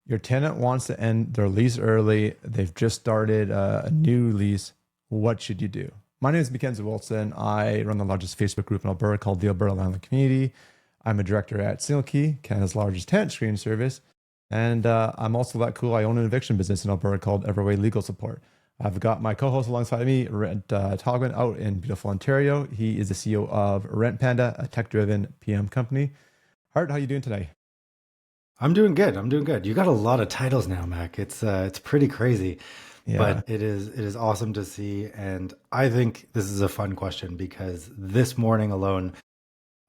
Your tenant wants to end their lease early. They've just started a new lease. What should you do? My name is MacKenzie Wilson. I run the largest Facebook group in Alberta called the Alberta Landlord Community. I'm a director at Single Key, Canada's largest tenant screening service. And I'm also that cool. I own an eviction business in Alberta called Everway Legal Support. I've got my co-host alongside me, Togman, out in beautiful Ontario. He is the CEO of Rent Panda, a tech-driven PM company. Hart, how are you doing today? I'm doing good. I'm doing good. You got a lot of titles now, Mac. It's pretty crazy, Yeah. but it is awesome to see. And I think this is a fun question because this morning alone,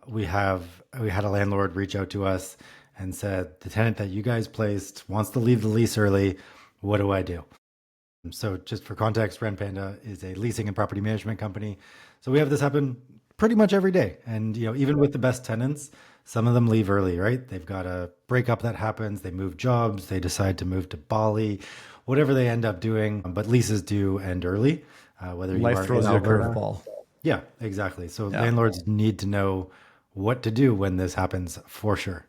we had a landlord reach out to us and said the tenant that you guys placed wants to leave the lease early. What do I do? So just for context, Rent Panda is a leasing and property management company. So we have this happen pretty much every day. And even with the best tenants, some of them leave early, right? They've got a breakup that happens, they move jobs, they decide to move to Bali, whatever they end up doing. But leases do end early, whether you Life are in throws you a Alberta. curveball. Yeah, exactly. So Yeah. landlords need to know what to do when this happens for sure.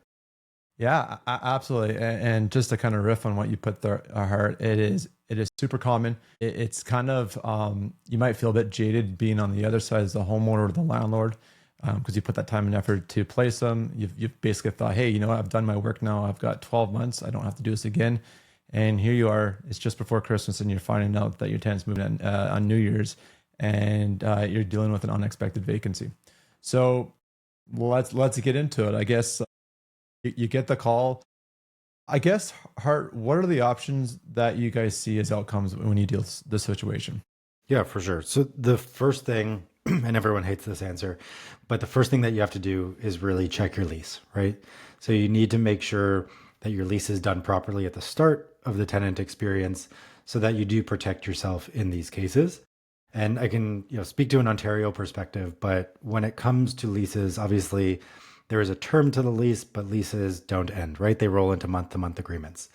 Yeah, absolutely. And just to kind of riff on what you put there, Hart, it is super common. It's kind of you might feel a bit jaded being on the other side as the homeowner or the landlord because you put that time and effort to place them. You've basically thought, hey, you know what? I've done my work now. I've got 12 months. I don't have to do this again. And here you are. It's just before Christmas, and you're finding out that your tenant's moving on New Year's, and you're dealing with an unexpected vacancy. So let's get into it. I guess you get the call. I guess, Hart, what are the options that you guys see as outcomes when you deal with this situation? Yeah, for sure. So the first thing, and everyone hates this answer, but the first thing that you have to do is really check your lease, right? So you need to make sure that your lease is done properly at the start of the tenant experience so that you do protect yourself in these cases. And I can, speak to an Ontario perspective, but when it comes to leases, obviously there is a term to the lease, but leases don't end, right? They roll into month-to-month agreements.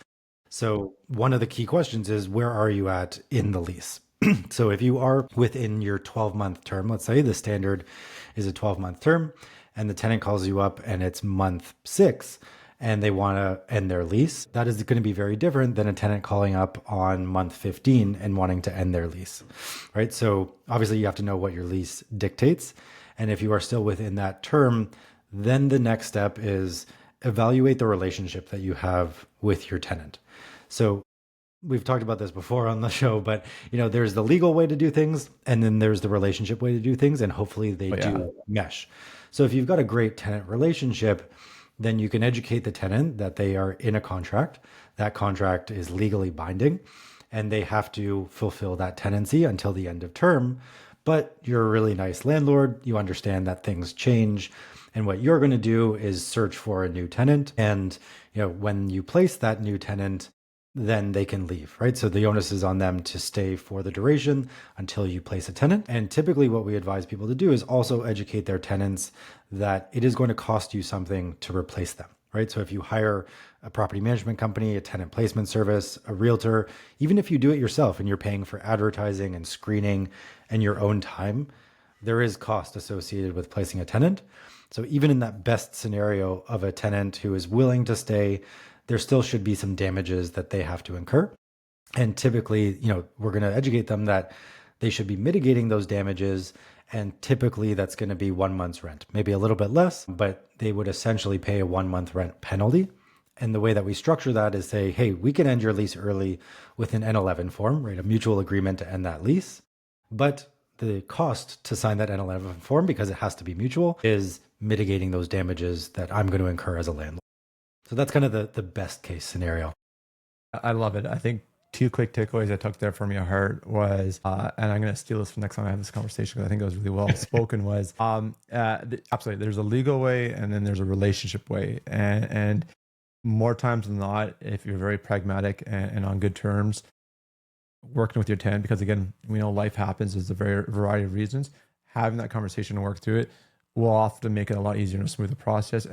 So one of the key questions is where are you at in the lease? So if you are within your 12-month term, let's say the standard is a 12-month term, and the tenant calls you up and it's month 6 and they want to end their lease, that is going to be very different than a tenant calling up on month 15 and wanting to end their lease, right? So obviously you have to know what your lease dictates. And if you are still within that term, then the next step is evaluate the relationship that you have with your tenant. So we've talked about this before on the show, but there's the legal way to do things, and then there's the relationship way to do things, and hopefully they Oh, yeah. do mesh. So if you've got a great tenant relationship, then you can educate the tenant that they are in a contract. That contract is legally binding, and they have to fulfill that tenancy until the end of term. But you're a really nice landlord. You understand that things change. And what you're going to do is search for a new tenant. And when you place that new tenant, then they can leave, right? So the onus is on them to stay for the duration until you place a tenant. And typically what we advise people to do is also educate their tenants that it is going to cost you something to replace them, right? So if you hire a property management company, a tenant placement service, a realtor, even if you do it yourself and you're paying for advertising and screening and your own time, there is cost associated with placing a tenant. So even in that best scenario of a tenant who is willing to stay, there still should be some damages that they have to incur. And typically, we're going to educate them that they should be mitigating those damages. And typically that's going to be 1 month's rent, maybe a little bit less, but they would essentially pay a 1 month rent penalty. And the way that we structure that is say, hey, we can end your lease early with an N11 form, right? A mutual agreement to end that lease. But the cost to sign that N11 form, because it has to be mutual, is mitigating those damages that I'm going to incur as a landlord. So that's kind of the best case scenario. I love it. I think two quick takeaways I took there from your Heart was, and I'm going to steal this for next time I have this conversation because I think it was really well spoken. Was absolutely, there's a legal way and then there's a relationship way, and more times than not, if you're very pragmatic and on good terms, working with your tenant, because again, we know life happens. There's a variety of reasons. Having that conversation and work through it will often make it a lot easier and a smoother process,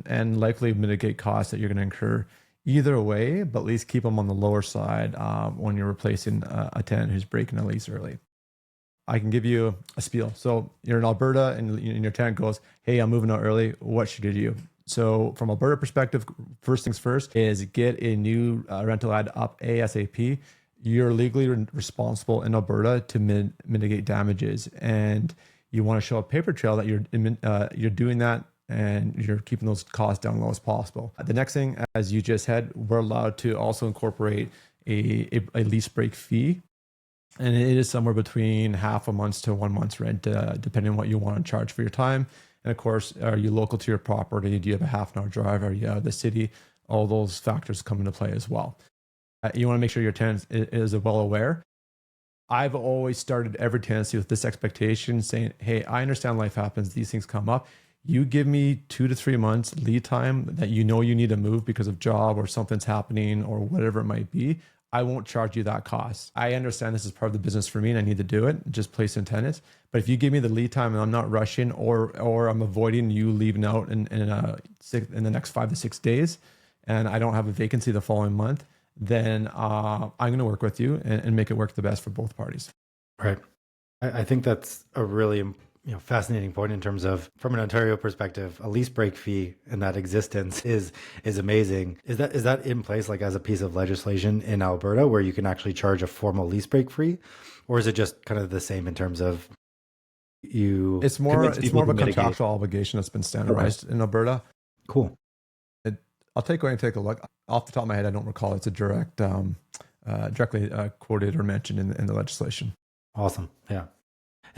and likely mitigate costs that you're going to incur either way, but at least keep them on the lower side when you're replacing a tenant who's breaking a lease early. I can give you a spiel. So you're in Alberta and your tenant goes, hey, I'm moving out early. What should you do? So from Alberta perspective, first things first is get a new rental ad up ASAP. You're legally responsible in Alberta to mitigate damages, and you want to show a paper trail that you're doing that and you're keeping those costs down low as possible. The next thing, as you just said, we're allowed to also incorporate a lease break fee, and it is somewhere between half a month's to 1 month's rent, depending on what you want to charge for your time. And of course, are you local to your property? Do you have a half an hour drive? Are you out of the city? All those factors come into play as well. You want to make sure your tenant is well aware. I've always started every tenancy with this expectation, saying, hey, I understand life happens. These things come up. You give me 2 to 3 months lead time that you know you need to move because of job or something's happening or whatever it might be. I won't charge you that cost. I understand this is part of the business for me and I need to do it, just place in tenants. But if you give me the lead time and I'm not rushing or I'm avoiding you leaving out in the next 5 to 6 days and I don't have a vacancy the following month, then I'm going to work with you and make it work the best for both parties. Right. I think that's a really fascinating point in terms of, from an Ontario perspective, a lease break fee and that existence is amazing. Is that in place, like as a piece of legislation in Alberta, where you can actually charge a formal lease break fee, or is it just kind of the same in terms of you? It's more of a contractual obligation that's been standardized in Alberta. Cool. I'll take away and take a look. Off the top of my head, I don't recall it's a directly quoted or mentioned in the legislation. Awesome. Yeah.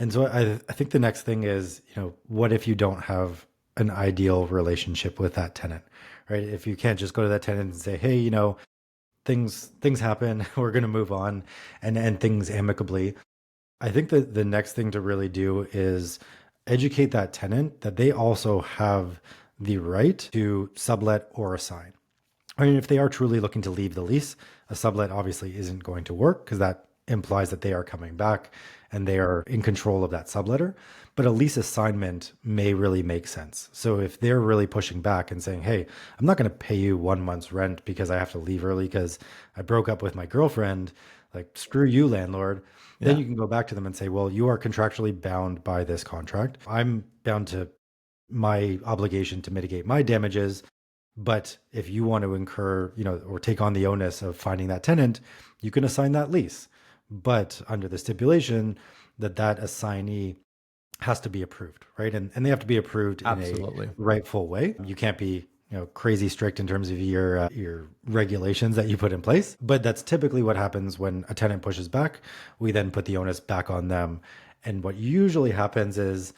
And so I think the next thing is, what if you don't have an ideal relationship with that tenant, right? If you can't just go to that tenant and say, hey, things happen, we're going to move on and end things amicably. I think that the next thing to really do is educate that tenant that they also have the right to sublet or assign. I mean, if they are truly looking to leave the lease, a sublet obviously isn't going to work because that implies that they are coming back and they are in control of that subletter. But a lease assignment may really make sense. So if they're really pushing back and saying, hey, I'm not going to pay you 1 month's rent because I have to leave early because I broke up with my girlfriend, like, screw you, landlord. Yeah. Then you can go back to them and say, well, you are contractually bound by this contract. I'm bound to my obligation to mitigate my damages. But if you want to incur, or take on the onus of finding that tenant, you can assign that lease. But under the stipulation that assignee has to be approved, right? And they have to be approved in a rightful way. You can't be, crazy strict in terms of your regulations that you put in place. But that's typically what happens when a tenant pushes back. We then put the onus back on them. And what usually happens is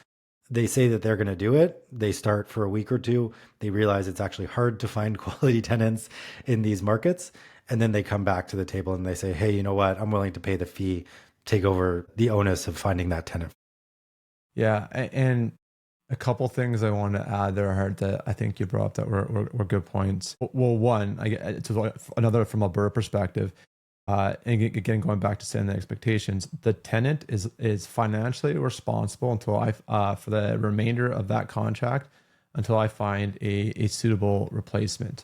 they say that they're going to do it. They start for a week or two. They realize it's actually hard to find quality tenants in these markets. And then they come back to the table and they say, hey, you know what? I'm willing to pay the fee, take over the onus of finding that tenant. Yeah. And a couple things I want to add there, Hart, that I think you brought up that were good points. Well, one, another from Alberta perspective, and again, going back to setting the expectations, the tenant is financially responsible until for the remainder of that contract until I find a suitable replacement.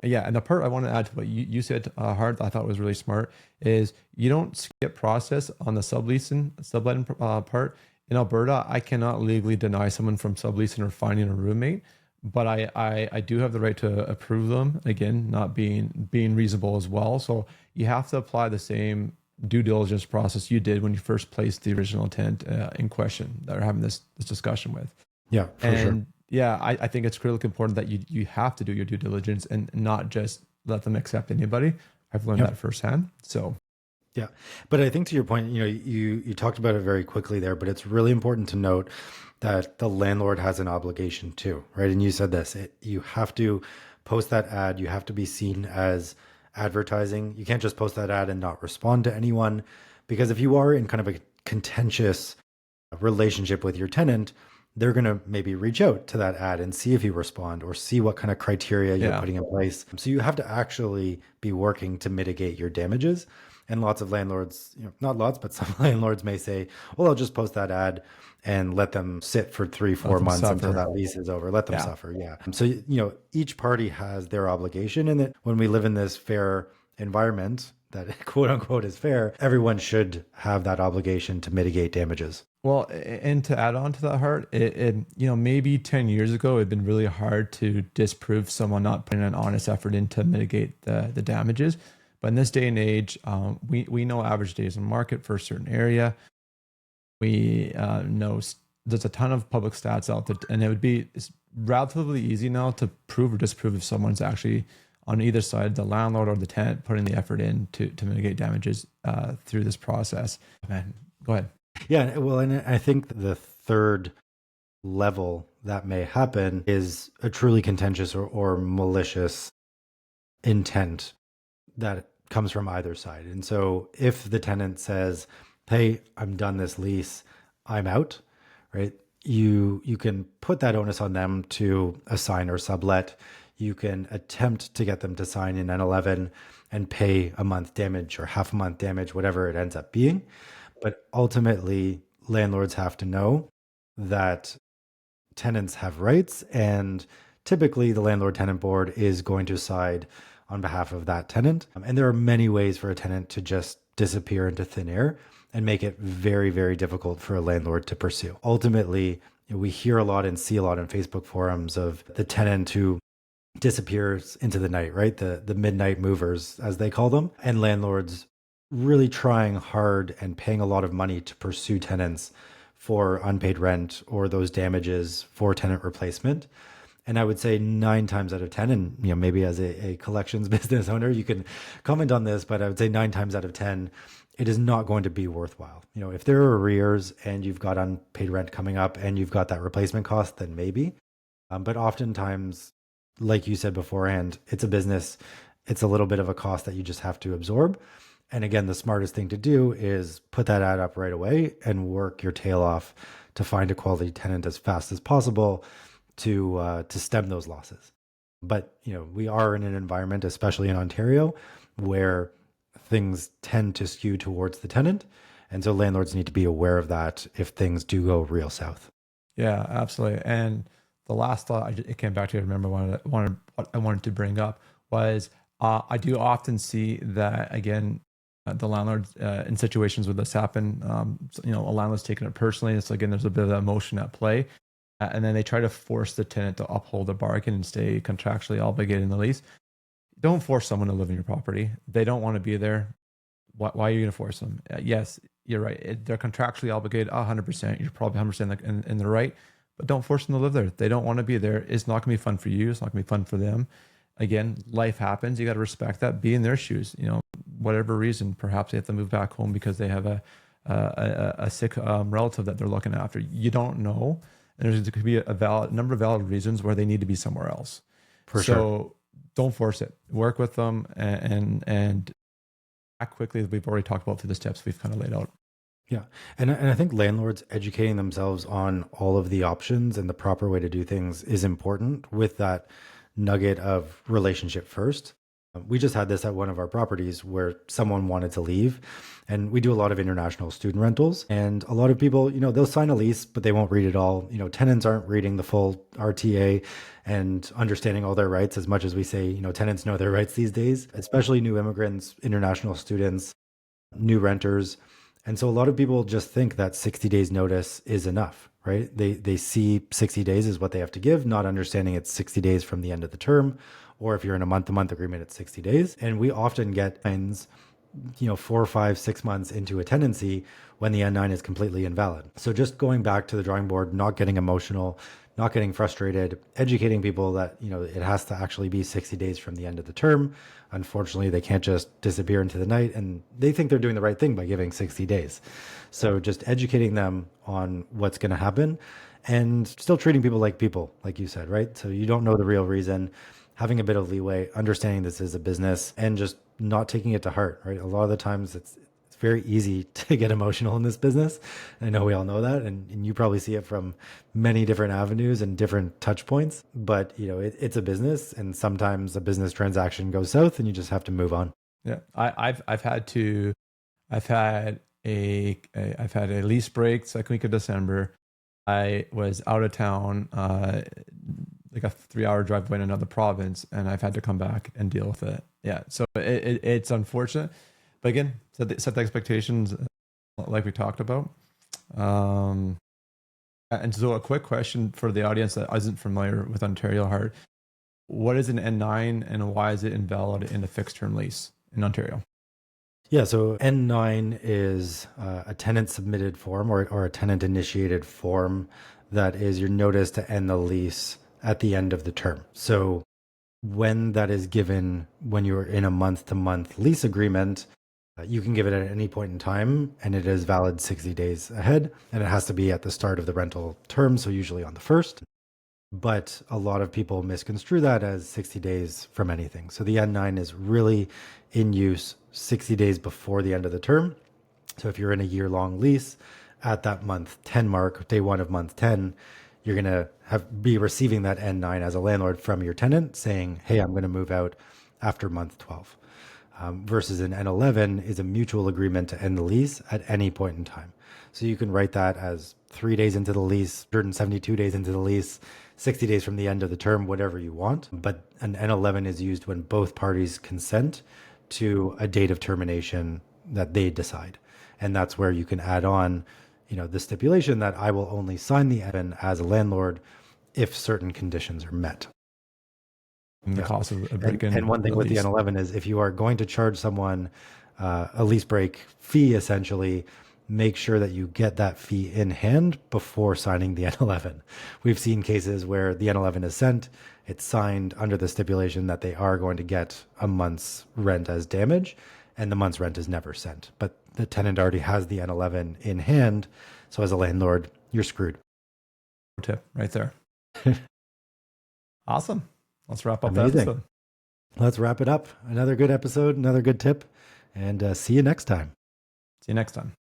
Yeah, and the part I want to add to what you said, Hart, I thought was really smart, is you don't skip process on the subletting part. In Alberta, I cannot legally deny someone from subleasing or finding a roommate, but I do have the right to approve them, again, not being reasonable as well. So you have to apply the same due diligence process you did when you first placed the original tenant in question that we're having this discussion with. Yeah, for sure. Yeah, I think it's critically important that you have to do your due diligence and not just let them accept anybody. I've learned that firsthand. So yeah, but I think to your point, you talked about it very quickly there, but it's really important to note that the landlord has an obligation too, right? And you said this, you have to post that ad. You have to be seen as advertising. You can't just post that ad and not respond to anyone, because if you are in kind of a contentious relationship with your tenant, they're going to maybe reach out to that ad and see if you respond or see what kind of criteria you're putting in place. So you have to actually be working to mitigate your damages. And lots of landlords, not lots, but some landlords may say, well, I'll just post that ad and let them sit for 3-4 months until that lease is over. Let them suffer. Yeah. So, each party has their obligation, and that when we live in this fair environment, that quote unquote is fair, everyone should have that obligation to mitigate damages. Well, and to add on to that, Hart, maybe 10 years ago, it'd been really hard to disprove someone not putting an honest effort in to mitigate the damages. But in this day and age, we know average days in market for a certain area. We know there's a ton of public stats out there, and it's relatively easy now to prove or disprove if someone's actually on either side, the landlord or the tenant, putting the effort in to mitigate damages through this process. Man, go ahead. Yeah, well, and I think the third level that may happen is a truly contentious or malicious intent that comes from either side. And so if the tenant says, hey, I'm done this lease, I'm out, right? You can put that onus on them to assign or sublet. You can attempt to get them to sign in N11 and pay a month damage or half a month damage, whatever it ends up being. But ultimately, landlords have to know that tenants have rights, and typically the landlord tenant board is going to side on behalf of that tenant. And there are many ways for a tenant to just disappear into thin air and make it very, very difficult for a landlord to pursue. Ultimately, we hear a lot and see a lot in Facebook forums of the tenant who disappears into the night, right? The midnight movers, as they call them, and landlords really trying hard and paying a lot of money to pursue tenants for unpaid rent or those damages for tenant replacement. And I would say 9 times out of 10, and maybe as a collections business owner, you can comment on this, but I would say 9 times out of 10, it is not going to be worthwhile. If there are arrears and you've got unpaid rent coming up and you've got that replacement cost, then maybe. But oftentimes, like you said beforehand, it's a business. It's a little bit of a cost that you just have to absorb. And again, the smartest thing to do is put that ad up right away and work your tail off to find a quality tenant as fast as possible to stem those losses. But we are in an environment, especially in Ontario, where things tend to skew towards the tenant, and so landlords need to be aware of that if things do go real south. Yeah, absolutely. And the last thought it came back to, I remember what I wanted to bring up was I do often see that again. The landlords in situations where this happen, a landlord's taking it personally. It's again, there's a bit of emotion at play, and then they try to force the tenant to uphold the bargain and stay contractually obligated in the lease. Don't force someone to live in your property. They don't want to be there. Why are you going to force them? Yes, you're right. They're contractually obligated 100%. You're probably 100% in the right, but don't force them to live there. They don't want to be there. It's not going to be fun for you. It's not going to be fun for them. Again, life happens. You got to respect that. Be in their shoes. Whatever reason, perhaps they have to move back home because they have a sick relative that they're looking after. You don't know. And there could be a number of valid reasons where they need to be somewhere else. For sure. So don't force it. Work with them and act quickly. As we've already talked about through the steps we've kind of laid out. Yeah. And I think landlords educating themselves on all of the options and the proper way to do things is important with that nugget of relationship first. We just had this at one of our properties where someone wanted to leave, and we do a lot of international student rentals, and a lot of people, they'll sign a lease, but they won't read it all. Tenants aren't reading the full RTA and understanding all their rights as much as we say, tenants know their rights these days, especially new immigrants, international students, new renters. And so a lot of people just think that 60 days notice is enough, right? They see 60 days is what they have to give, not understanding it's 60 days from the end of the term, or if you're in a month-to-month agreement, it's 60 days. And we often get fines, 4, 5, 6 months into a tenancy when the N9 is completely invalid. So just going back to the drawing board, not getting emotional, not getting frustrated, educating people that, it has to actually be 60 days from the end of the term. Unfortunately, they can't just disappear into the night, and they think they're doing the right thing by giving 60 days. So just educating them on what's going to happen and still treating people, like you said, right? So you don't know the real reason, having a bit of leeway, understanding this is a business, and just not taking it to heart, right? A lot of the times it's very easy to get emotional in this business. I know we all know that, and you probably see it from many different avenues and different touch points, but it's a business, and sometimes a business transaction goes south and you just have to move on. Yeah. I've had a lease break second week of December. I was out of town, like a 3-hour drive away in another province, and I've had to come back and deal with it. Yeah. So it's unfortunate. But again, set the expectations like we talked about. Um, and so a quick question for the audience that isn't familiar with Ontario Hart. What is an N9 and why is it invalid in a fixed term lease in Ontario? Yeah, so N9 is a tenant submitted form or a tenant initiated form that is your notice to end the lease at the end of the term. So when that is given, when you're in a month to month lease agreement, you can give it at any point in time and it is valid 60 days ahead. And it has to be at the start of the rental term, so usually on the first. But a lot of people misconstrue that as 60 days from anything. So the N9 is really in use 60 days before the end of the term. So if you're in a year-long lease at that month 10 mark, day one of month 10, you're going to be receiving that N9 as a landlord from your tenant saying, hey, I'm going to move out after month 12. Versus an N11 is a mutual agreement to end the lease at any point in time. So you can write that as 3 days into the lease, 172 days into the lease, 60 days from the end of the term, whatever you want. But an N11 is used when both parties consent to a date of termination that they decide. And that's where you can add on, the stipulation that I will only sign the N as a landlord if certain conditions are met. And the cost of a break-in. And one thing with the N11 is if you are going to charge someone a lease break fee, essentially, make sure that you get that fee in hand before signing the N11. We've seen cases where the N11 is sent, it's signed under the stipulation that they are going to get a month's rent as damage, and the month's rent is never sent. But the tenant already has the N11 in hand, so as a landlord, you're screwed. Tip right there. Awesome. Let's wrap up Amazing. that episode. Let's wrap it up. Another good episode, another good tip, and see you next time. See you next time.